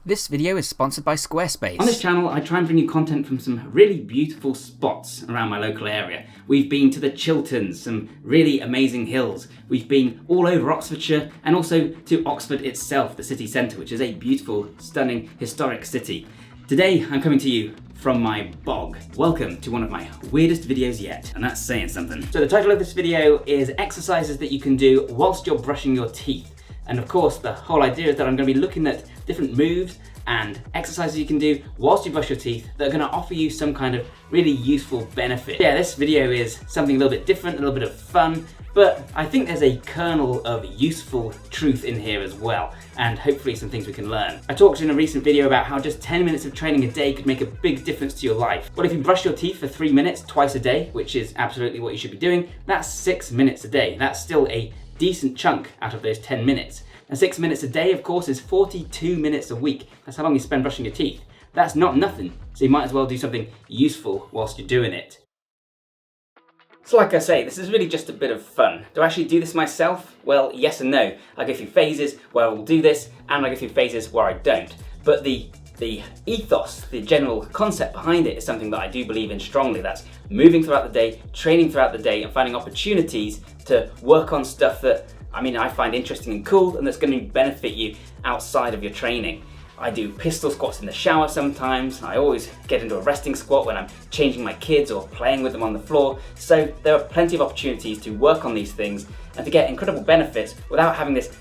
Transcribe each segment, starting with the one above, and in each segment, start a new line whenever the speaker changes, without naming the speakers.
This video is sponsored by Squarespace.
On this channel, I try and bring you content from some really beautiful spots around my local area. We've been to the Chilterns, some really amazing hills. We've been all over Oxfordshire and also to Oxford itself, the city centre, which is a beautiful, stunning, historic city. Today, I'm coming to you from my bog. Welcome to one of my weirdest videos yet, and that's saying something. So the title of this video is exercises that you can do whilst you're brushing your teeth. And of course, the whole idea is that I'm going to be looking at different moves and exercises you can do whilst you brush your teeth that are going to offer you some kind of really useful benefit. Yeah, this video is something a little bit different, a little bit of fun, but I think there's a kernel of useful truth in here as well, and hopefully some things we can learn. I talked in a recent video about how just 10 minutes of training a day could make a big difference to your life. Well, if you brush your teeth for 3 minutes twice a day, which is absolutely what you should be doing, that's 6 minutes a day. That's still a decent chunk out of those 10 minutes. And 6 minutes a day, of course, is 42 minutes a week. That's how long you spend brushing your teeth. That's not nothing, so you might as well do something useful whilst you're doing it. So like I say, this is really just a bit of fun. Do I actually do this myself? Well, yes and no. I go through phases where I will do this, and I go through phases where I don't. But the ethos, the general concept behind it is something that I do believe in strongly. That's moving throughout the day, training throughout the day, and finding opportunities to work on stuff that I find interesting and cool, and that's going to benefit you outside of your training. I do pistol squats in the shower sometimes. I always get into a resting squat when I'm changing my kids or playing with them on the floor. So there are plenty of opportunities to work on these things and to get incredible benefits without having this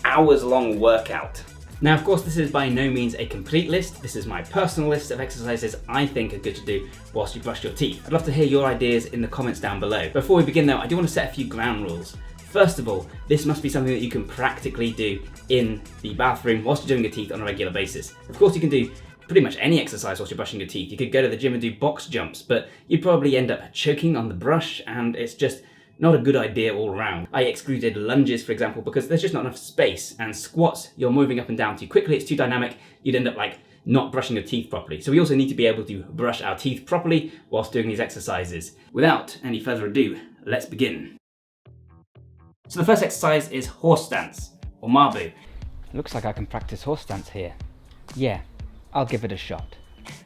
hours-long workout. Now, of course, this is by no means a complete list. This is my personal list of exercises I think are good to do whilst you brush your teeth. I'd love to hear your ideas in the comments down below. Before we begin though, I do want to set a few ground rules. First of all, this must be something that you can practically do in the bathroom whilst you're doing your teeth on a regular basis. Of course, you can do pretty much any exercise whilst you're brushing your teeth. You could go to the gym and do box jumps, but you'd probably end up choking on the brush, and it's just not a good idea all around. I excluded lunges, for example, because there's just not enough space, and squats, you're moving up and down too quickly, it's too dynamic, you'd end up not brushing your teeth properly. So we also need to be able to brush our teeth properly whilst doing these exercises. Without any further ado, let's begin. So the first exercise is horse stance, or Mabu.
Looks like I can practice horse stance here. Yeah, I'll give it a shot.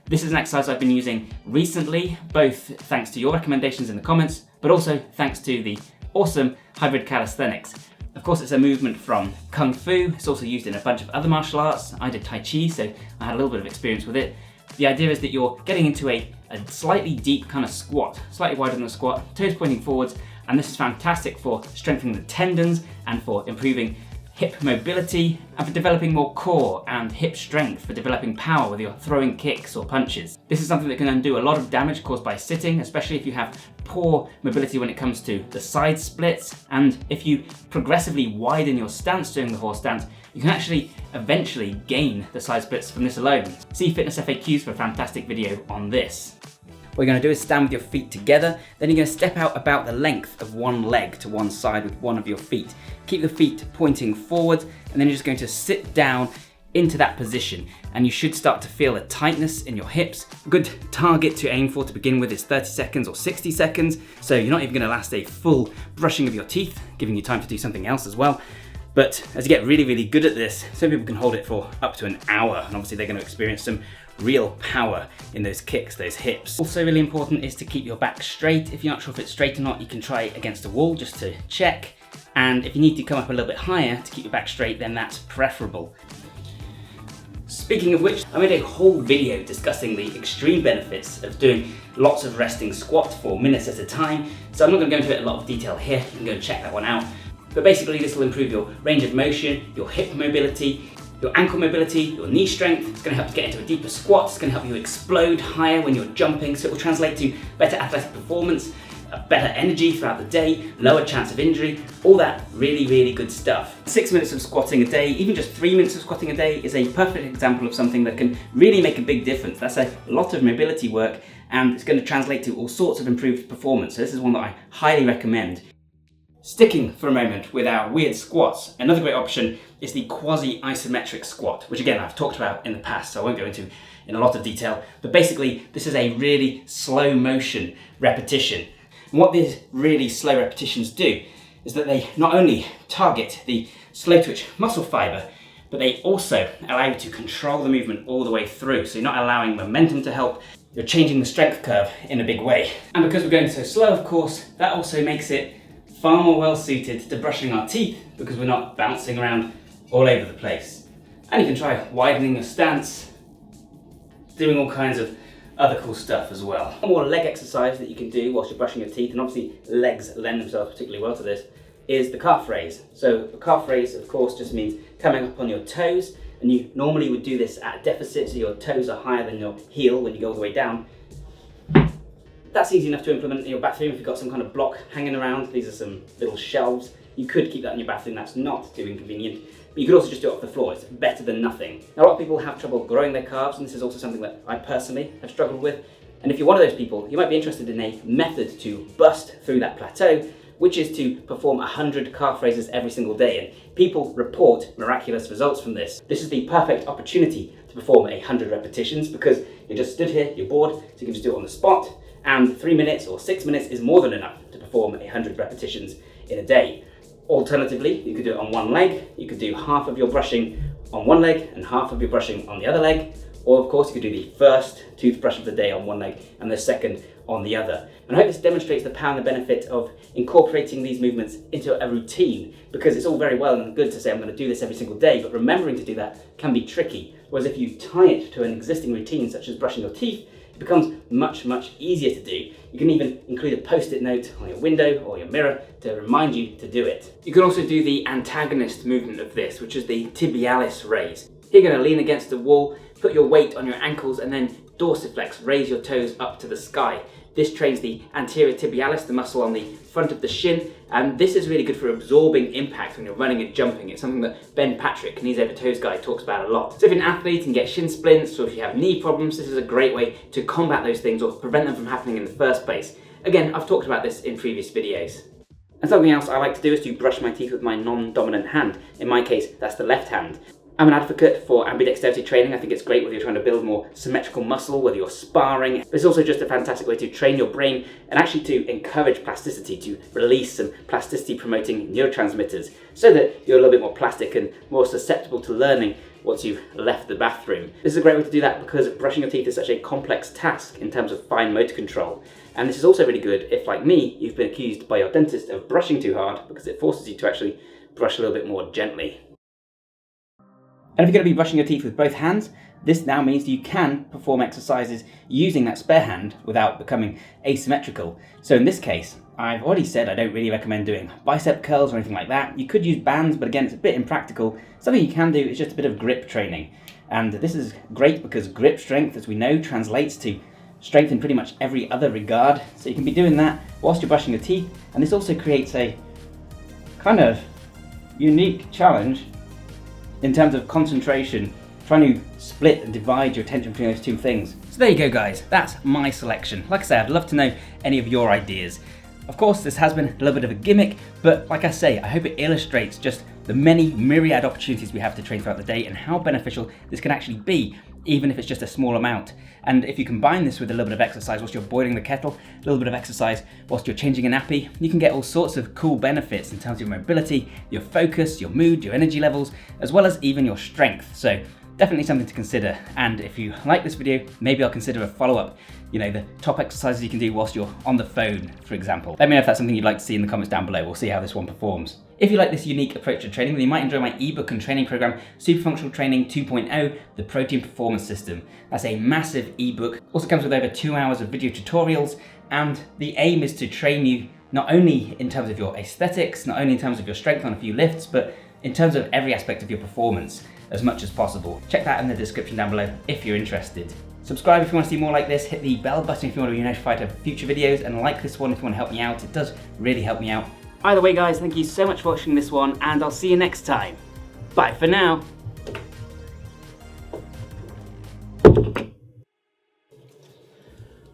This is an exercise I've been using recently, both thanks to your recommendations in the comments, but also thanks to the awesome hybrid calisthenics. Of course, it's a movement from Kung Fu. It's also used in a bunch of other martial arts. I did Tai Chi, so I had a little bit of experience with it. The idea is that you're getting into a slightly deep kind of squat, slightly wider than a squat, toes pointing forwards, and this is fantastic for strengthening the tendons and for improving hip mobility and for developing more core and hip strength, for developing power with your throwing kicks or punches. This is something that can undo a lot of damage caused by sitting, especially if you have poor mobility when it comes to the side splits, and if you progressively widen your stance during the horse stance, you can actually eventually gain the side splits from this alone. See Fitness FAQs for a fantastic video on this. What you're going to do is stand with your feet together, then you're going to step out about the length of one leg to one side with one of your feet. Keep the feet pointing forward, and then you're just going to sit down into that position, and you should start to feel a tightness in your hips. A good target to aim for to begin with is 30 seconds or 60 seconds, so you're not even going to last a full brushing of your teeth, giving you time to do something else as well. But as you get really, really good at this, some people can hold it for up to an hour, and obviously they're going to experience some real power in those kicks, those hips. Also really important is to keep your back straight. If you're not sure if it's straight or not, you can try it against a wall just to check. And if you need to come up a little bit higher to keep your back straight, then that's preferable. Speaking of which, I made a whole video discussing the extreme benefits of doing lots of resting squats for minutes at a time. So I'm not going to go into it in a lot of detail here. You can go and check that one out. But basically this will improve your range of motion, your hip mobility, your ankle mobility, your knee strength. It's going to help you get into a deeper squat. It's going to help you explode higher when you're jumping, so it will translate to better athletic performance, better energy throughout the day, lower chance of injury, all that really, really good stuff. 6 minutes of squatting a day, even just 3 minutes of squatting a day, is a perfect example of something that can really make a big difference. That's a lot of mobility work, and it's going to translate to all sorts of improved performance. So this is one that I highly recommend. Sticking for a moment with our weird squats, another great option is the Quasi-Isometric Squat, which again I've talked about in the past, so I won't go into in a lot of detail, but basically this is a really slow motion repetition. And what these really slow repetitions do is that they not only target the slow twitch muscle fiber, but they also allow you to control the movement all the way through. So you're not allowing momentum to help, you're changing the strength curve in a big way. And because we're going so slow, of course, that also makes it far more well suited to brushing our teeth because we're not bouncing around all over the place. And you can try widening your stance, doing all kinds of other cool stuff as well. One more leg exercise that you can do whilst you're brushing your teeth, and obviously legs lend themselves particularly well to this, is the calf raise. So the calf raise, of course, just means coming up on your toes, and you normally would do this at a deficit, so your toes are higher than your heel when you go all the way down. That's easy enough to implement in your bathroom if you've got some kind of block hanging around. These are some little shelves. You could keep that in your bathroom, that's not too inconvenient. But you could also just do it off the floor, it's better than nothing. Now, a lot of people have trouble growing their calves, and this is also something that I personally have struggled with. And if you're one of those people, you might be interested in a method to bust through that plateau, which is to perform 100 calf raises every single day. And people report miraculous results from this. This is the perfect opportunity to perform 100 repetitions because you're just stood here, you're bored, so you can just do it on the spot. And 3 minutes or 6 minutes is more than enough to perform 100 repetitions in a day. Alternatively, you could do it on one leg. You could do half of your brushing on one leg and half of your brushing on the other leg. Or of course, you could do the first toothbrush of the day on one leg and the second on the other. And I hope this demonstrates the power and the benefit of incorporating these movements into a routine, because it's all very well and good to say I'm going to do this every single day, but remembering to do that can be tricky. Whereas if you tie it to an existing routine, such as brushing your teeth, it becomes much, much easier to do. You can even include a post-it note on your window or your mirror to remind you to do it. You can also do the antagonist movement of this, which is the Tibialis Raise. You're going to lean against the wall, put your weight on your ankles, and then dorsiflex, raise your toes up to the sky. This trains the anterior tibialis, the muscle on the front of the shin, and this is really good for absorbing impact when you're running and jumping. It's something that Ben Patrick, Knees Over Toes guy, talks about a lot. So if you're an athlete and get shin splints, or if you have knee problems, this is a great way to combat those things or prevent them from happening in the first place. Again, I've talked about this in previous videos. And something else I like to do is to brush my teeth with my non-dominant hand. In my case, that's the left hand. I'm an advocate for ambidexterity training. I think it's great whether you're trying to build more symmetrical muscle, whether you're sparring. But it's also just a fantastic way to train your brain and actually to encourage plasticity, to release some plasticity promoting neurotransmitters so that you're a little bit more plastic and more susceptible to learning once you've left the bathroom. This is a great way to do that because brushing your teeth is such a complex task in terms of fine motor control. And this is also really good if, like me, you've been accused by your dentist of brushing too hard, because it forces you to actually brush a little bit more gently. And if you're going to be brushing your teeth with both hands, this now means you can perform exercises using that spare hand without becoming asymmetrical. So in this case, I've already said I don't really recommend doing bicep curls or anything like that. You could use bands, but again, it's a bit impractical. Something you can do is just a bit of grip training. And this is great because grip strength, as we know, translates to strength in pretty much every other regard. So you can be doing that whilst you're brushing your teeth. And this also creates a kind of unique challenge in terms of concentration, trying to split and divide your attention between those two things. So there you go, guys, that's my selection. Like I say, I'd love to know any of your ideas. Of course, this has been a little bit of a gimmick, but like I say, I hope it illustrates just the many myriad opportunities we have to train throughout the day and how beneficial this can actually be, even if it's just a small amount. And if you combine this with a little bit of exercise whilst you're boiling the kettle, a little bit of exercise whilst you're changing a nappy, you can get all sorts of cool benefits in terms of your mobility, your focus, your mood, your energy levels, as well as even your strength. So definitely something to consider. And if you like this video, maybe I'll consider a follow-up, the top exercises you can do whilst you're on the phone, for example. Let me know if that's something you'd like to see in the comments down below. We'll see how this one performs. If you like this unique approach to training, then you might enjoy my ebook and training program, Super Functional Training 2.0, the Protein Performance System. That's a massive ebook. Also comes with over 2 hours of video tutorials, and the aim is to train you not only in terms of your aesthetics, not only in terms of your strength on a few lifts, but in terms of every aspect of your performance as much as possible. Check that in the description down below if you're interested. Subscribe if you want to see more like this, hit the bell button if you want to be notified of future videos, and like this one if you want to help me out. It does really help me out. Either way, guys, thank you so much for watching this one, and I'll see you next time. Bye for now.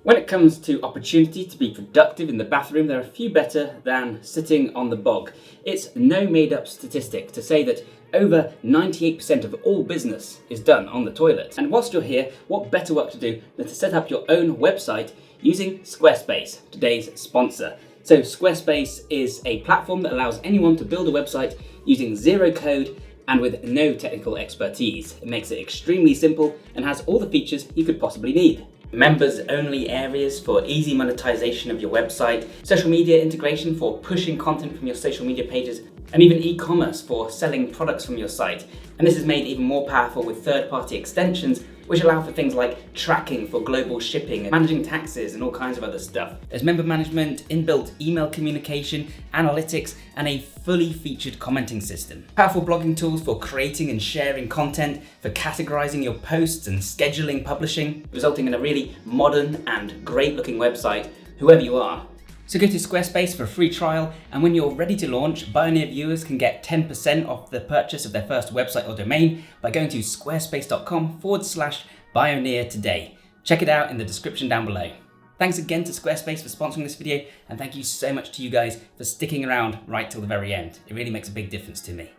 When it comes to opportunity to be productive in the bathroom, there are few better than sitting on the bog. It's no made-up statistic to say that over 98% of all business is done on the toilet. And whilst you're here, what better work to do than to set up your own website using Squarespace, today's sponsor. So Squarespace is a platform that allows anyone to build a website using zero code and with no technical expertise. It makes it extremely simple and has all the features you could possibly need. Members only areas for easy monetization of your website, social media integration for pushing content from your social media pages, and even e-commerce for selling products from your site. And this is made even more powerful with third-party extensions which allow for things like tracking for global shipping, and managing taxes, and all kinds of other stuff. There's member management, inbuilt email communication, analytics, and a fully featured commenting system. Powerful blogging tools for creating and sharing content, for categorizing your posts and scheduling publishing, resulting in a really modern and great looking website, whoever you are. So go to Squarespace for a free trial, and when you're ready to launch, Bioneer viewers can get 10% off the purchase of their first website or domain by going to squarespace.com/Bioneer today. Check it out in the description down below. Thanks again to Squarespace for sponsoring this video, and thank you so much to you guys for sticking around right till the very end. It really makes a big difference to me.